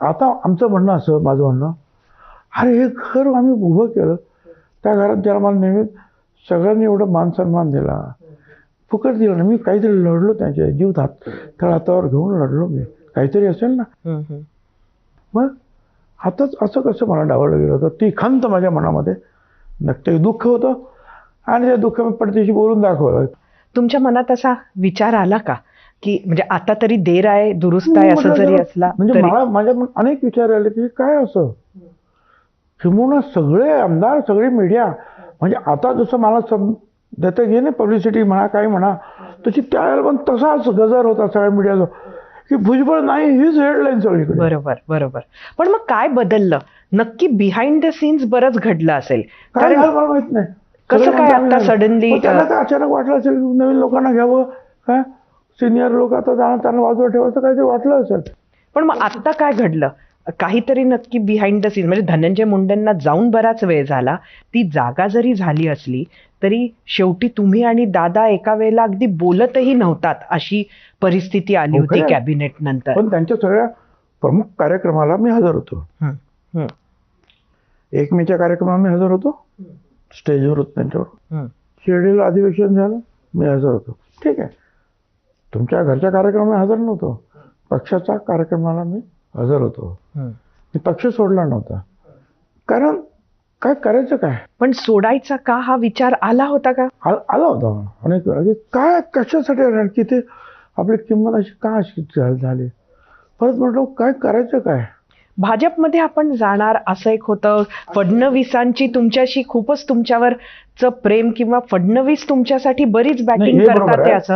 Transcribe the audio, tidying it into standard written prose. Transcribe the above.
आता आमचं म्हणणं असं, माझं म्हणणं, अरे हे घर आम्ही उभं केलं, त्या घरात ज्याला मला नेहमी सगळ्यांनी एवढं मान सन्मान दिला, फुकट दिलं ना, मी काहीतरी लढलो, त्यांच्या जीव त्या हातावर घेऊन लढलो मी, काहीतरी असेल ना. मग आताच असं कसं मला डावललं गेलं होतं, ती खंत माझ्या मनामध्ये नक्की दुःख होतं, आणि त्या दुःख मी पडद्याशी बोलून दाखवलं. तुमच्या मनात असा विचार आला का की म्हणजे आता तरी देर आहे दुरुस्त आहे असं जरी असला म्हणजे मला माझ्या अनेक विचार आले की काय असं, किंवा सगळे आमदार, सगळी मीडिया, म्हणजे आता जसं मला देतं घे ना पब्लिसिटी म्हणा, काय म्हणा, तशी त्यावेळेला पण तसाच गजर होता सगळ्या मीडियाचा की भुजबळ नाही हीच हेडलाईन सगळीकडे. बरोबर बरोबर. पण मग काय बदललं नक्की? बिहाइंड द सीन्स बरंच घडलं असेल, काय झालं मला माहित नाही. कसं काय आता सडनली त्यांना काय अचानक वाटलं असेल नवीन लोकांना घ्यावं, काय सिनियर लोक आता जाणं त्यांना बाजूला ठेवायचं काहीतरी वाटलं असेल. पण मग आता काय घडलं? काहीतरी नक्की बिहाइंड द सीन्स, म्हणजे धनंजय मुंडेंना जाऊन बराच वेळ झाला, ती जागा जरी झाली असली तरी शेवटी तुम्ही आणि दादा एका वेळेला अगदी बोलतही नव्हतात अशी परिस्थिती आली होती कॅबिनेट नंतर. पण त्यांच्या सगळ्या प्रमुख कार्यक्रमाला मी हजर होतो. 1 मेच्या कार्यक्रमाला मी हजर होतो, स्टेजवर होतो त्यांच्यावर. शिर्डीला अधिवेशन झालं, मी हजर होतो. ठीक आहे, तुमच्या घरच्या कार्यक्रमाला हजर नव्हतो, पक्षाच्या कार्यक्रमाला मी हजर होतो. मी पक्ष सोडला नव्हता, कारण काय करायचं काय. पण सोडायचा का हा विचार आला होता का? आला होता अनेक वेळा, की काय कशासाठी राहणार, की ते आपली किंमत अशी का अशी झाली. परत म्हटलं काय करायचं काय. भाजपमध्ये आपण जाणार असं एक होतं, फडणवीसांची तुमच्याशी खूपच तुमच्यावरचं प्रेम, किंवा फडणवीस तुमच्यासाठी बरीच बॅटिंग करतात असं